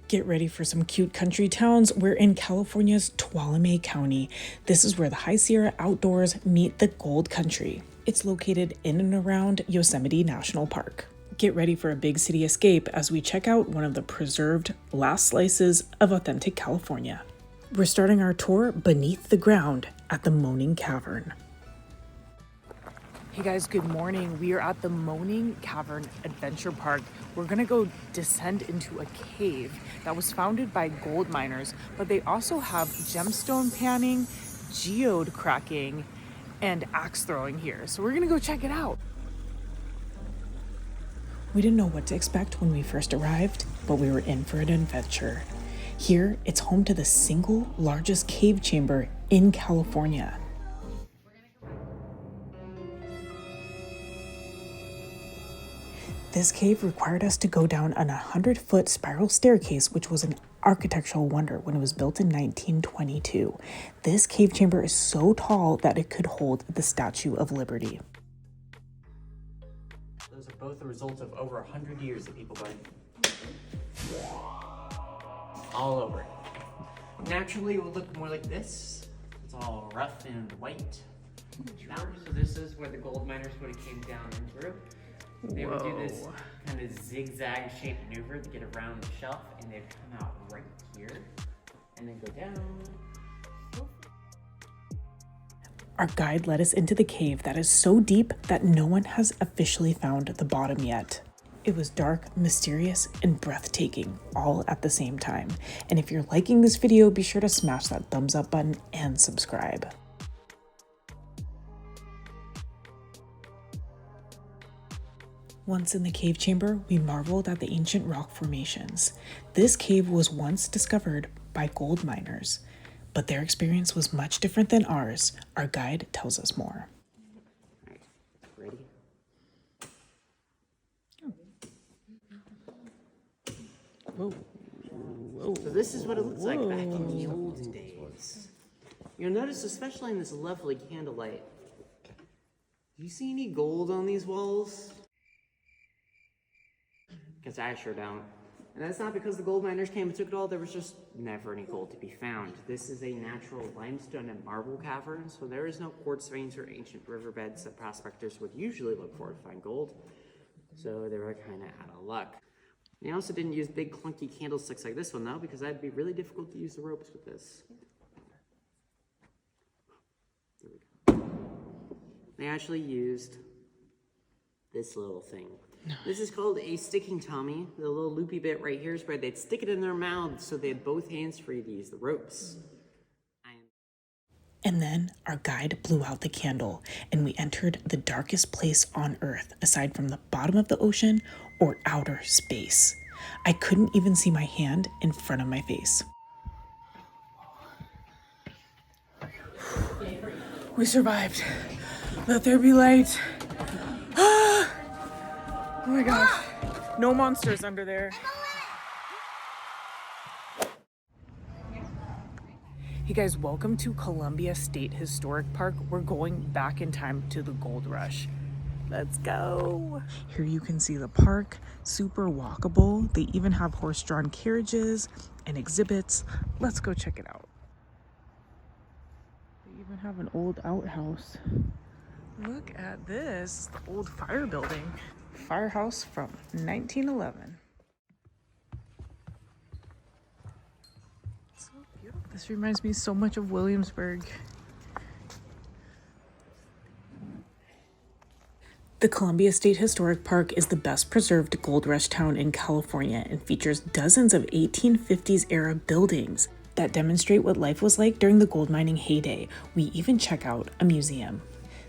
Get ready for some cute country towns. We're in California's Tuolumne County. This is where the High Sierra outdoors meet the Gold Country. It's located in and around Yosemite National Park. Get ready for a big city escape as we check out one of the preserved last slices of authentic California. We're starting our tour beneath the ground at the Moaning Cavern. Hey guys, good morning. We are at the Moaning Cavern Adventure Park. We're gonna go descend into a cave that was founded by gold miners, but they also have gemstone panning, geode cracking, and axe throwing here. So we're gonna go check it out. We didn't know what to expect when we first arrived, but we were in for an adventure. Here, it's home to the single largest cave chamber in California. This cave required us to go down an 100-foot spiral staircase, which was an architectural wonder when it was built in 1922. This cave chamber is so tall that it could hold the Statue of Liberty. Those are both the result of over 100 years of people going all over it. Naturally, it would look more like this. It's all rough and white. So this is where the gold miners would have came down and through. They would do this kind of zigzag shaped maneuver to get around the shelf, and they'd come out right here and then go down. Our guide led us into the cave that is so deep that no one has officially found the bottom yet. It was dark, mysterious, and breathtaking all at the same time. And if you're liking this video, be sure to smash that thumbs up button and subscribe. Once in the cave chamber, we marveled at the ancient rock formations. This cave was once discovered by gold miners, but their experience was much different than ours. Our guide tells us more. All right, ready? Whoa. Whoa. So this is what it looks like back in the olden days. You'll notice, especially in this lovely candlelight, do you see any gold on these walls? Because I sure don't. And that's not because the gold miners came and took it all. There was just never any gold to be found. This is a natural limestone and marble cavern, so there is no quartz veins or ancient riverbeds that prospectors would usually look for to find gold. So they were kind of out of luck. They also didn't use big clunky candlesticks like this one though, because that'd be really difficult to use the ropes with this. There we go. They actually used this little thing. This is called a sticking Tommy. The little loopy bit right here is where they'd stick it in their mouths so they had both hands free to use the ropes. And then our guide blew out the candle and we entered the darkest place on Earth, aside from the bottom of the ocean or outer space. I couldn't even see my hand in front of my face. We survived. Let there be light. Oh my gosh, no monsters under there. Hey guys, welcome to Columbia State Historic Park. We're going back in time to the gold rush. Let's go. Here you can see the park, super walkable. They even have horse-drawn carriages and exhibits. Let's go check it out. They even have an old outhouse. Look at this, the old fire building. Firehouse from 1911. So beautiful. This reminds me so much of Williamsburg. The Columbia State Historic Park is the best preserved gold rush town in California and features dozens of 1850s era buildings that demonstrate what life was like during the gold mining heyday. We even check out a museum.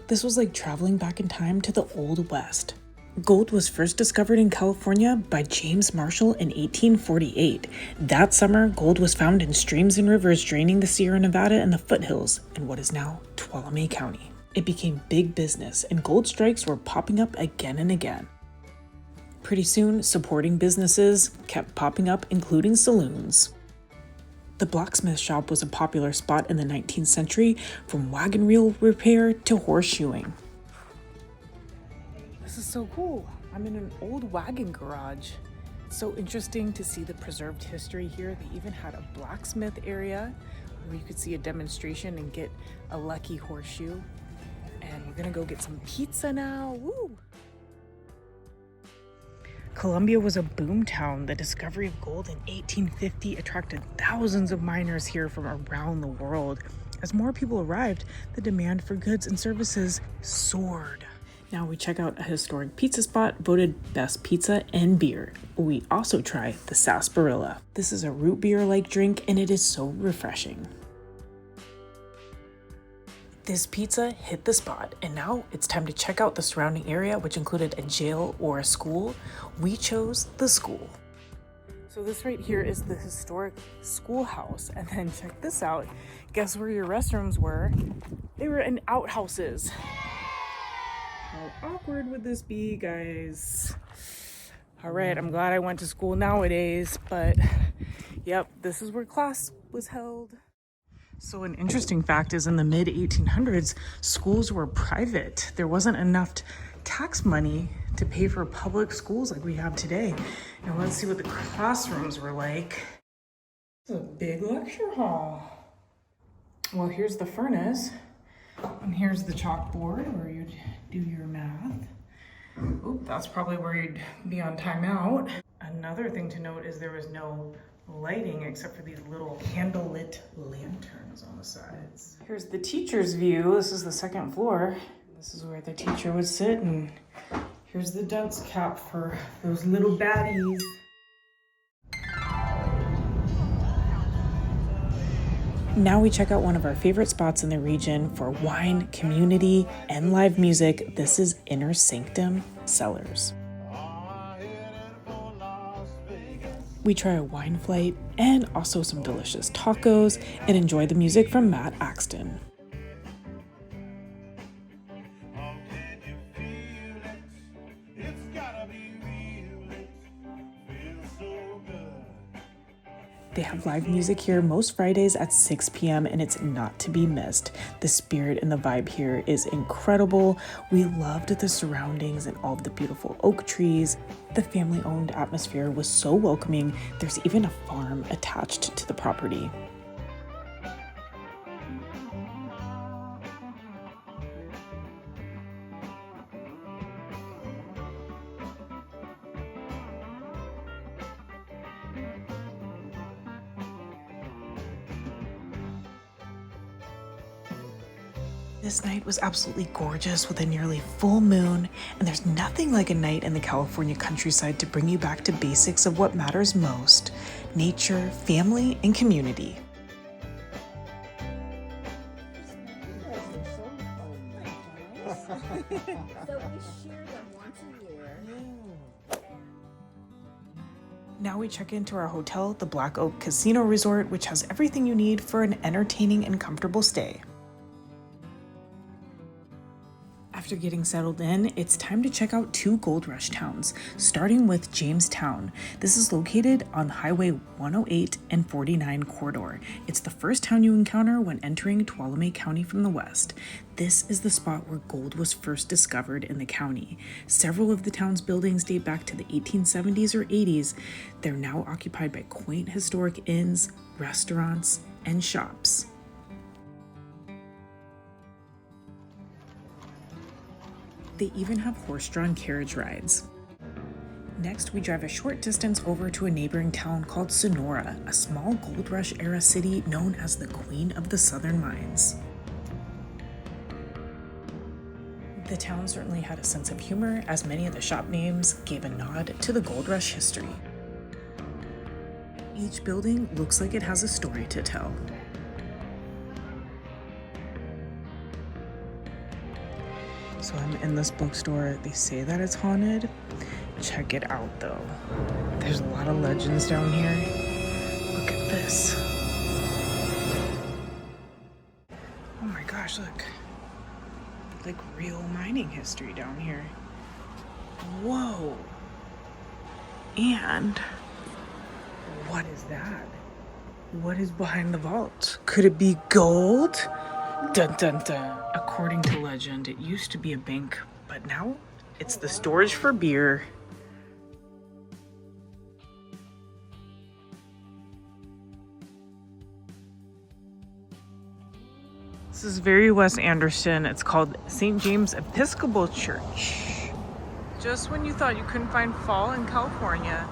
This was like traveling back in time to the Old West. Gold was first discovered in California by James Marshall in 1848. That summer, gold was found in streams and rivers draining the Sierra Nevada and the foothills in what is now Tuolumne County. It became big business, and gold strikes were popping up again and again. Pretty soon, supporting businesses kept popping up, including saloons. The blacksmith shop was a popular spot in the 19th century, from wagon wheel repair to horseshoeing. This is so cool. I'm in an old wagon garage. So interesting to see the preserved history here. They even had a blacksmith area where you could see a demonstration and get a lucky horseshoe. And we're gonna go get some pizza now. Woo! Columbia was a boom town. The discovery of gold in 1850 attracted thousands of miners here from around the world. As more people arrived, the demand for goods and services soared. Now we check out a historic pizza spot voted best pizza and beer. We also try the sarsaparilla. This is a root beer-like drink and it is so refreshing. This pizza hit the spot, and now it's time to check out the surrounding area, which included a jail or a school. We chose the school. So this right here is the historic schoolhouse, and then check this out. Guess where your restrooms were? They were in outhouses. How awkward would this be, guys? All right, I'm glad I went to school nowadays, but yep, this is where class was held. So an interesting fact is in the mid 1800s, schools were private. There wasn't enough tax money to pay for public schools like we have today. Now let's see what the classrooms were like. It's a big lecture hall. Well, here's the furnace, and here's the chalkboard where you'd do your math. Oop, that's probably where you'd be on timeout. Another thing to note is there was no lighting except for these little candlelit lanterns on the sides. Here's the teacher's view. This is the second floor. This is where the teacher would sit, and here's the dunce cap for those little baddies. Now we check out one of our favorite spots in the region for wine, community, and live music. This is Inner Sanctum Cellars. We try a wine flight and also some delicious tacos and enjoy the music from Matt Axton. They have live music here most Fridays at 6 p.m. and it's not to be missed. The spirit and the vibe here is incredible. We loved the surroundings and all of the beautiful oak trees. The family-owned atmosphere was so welcoming. There's even a farm attached to the property. This night was absolutely gorgeous with a nearly full moon, and there's nothing like a night in the California countryside to bring you back to basics of what matters most: nature, family, and community. So we share them once a year. Now we check into our hotel, the Black Oak Casino Resort, which has everything you need for an entertaining and comfortable stay. After getting settled in, it's time to check out two gold rush towns, starting with Jamestown. This is located on Highway 108 and 49 corridor. It's the first town you encounter when entering Tuolumne County from the west. This is the spot where gold was first discovered in the county. Several of the town's buildings date back to the 1870s or 80s. They're now occupied by quaint historic inns, restaurants, and shops. They even have horse-drawn carriage rides. Next, we drive a short distance over to a neighboring town called Sonora, a small gold rush era city known as the Queen of the Southern Mines. The town certainly had a sense of humor, as many of the shop names gave a nod to the gold rush history. Each building looks like it has a story to tell. So I'm in this bookstore. They say that it's haunted. Check it out though. There's a lot of legends down here. Look at this. Oh my gosh, look. Like real mining history down here. Whoa. And what is that? What is behind the vault? Could it be gold? Dun dun dun. According to legend, it used to be a bank, but now it's the storage for beer. This is very Wes Anderson. It's called St. James Episcopal Church. Just when you thought you couldn't find fall in California.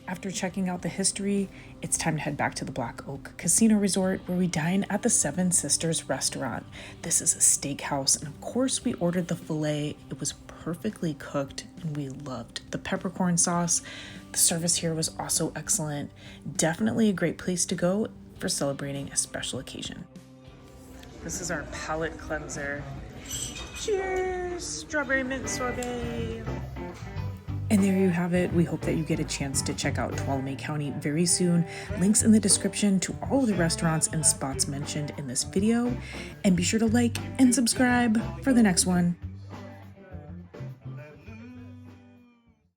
After checking out the history, it's time to head back to the Black Oak Casino Resort where we dine at the Seven Sisters restaurant. This is a steakhouse, and of course we ordered the filet. It was perfectly cooked and we loved the peppercorn sauce. The service here was also excellent. Definitely a great place to go for celebrating a special occasion. This is our palate cleanser. Cheers! Strawberry mint sorbet. And there you have it. We hope that you get a chance to check out Tuolumne County very soon. Links in the description to all of the restaurants and spots mentioned in this video. And be sure to like and subscribe for the next one.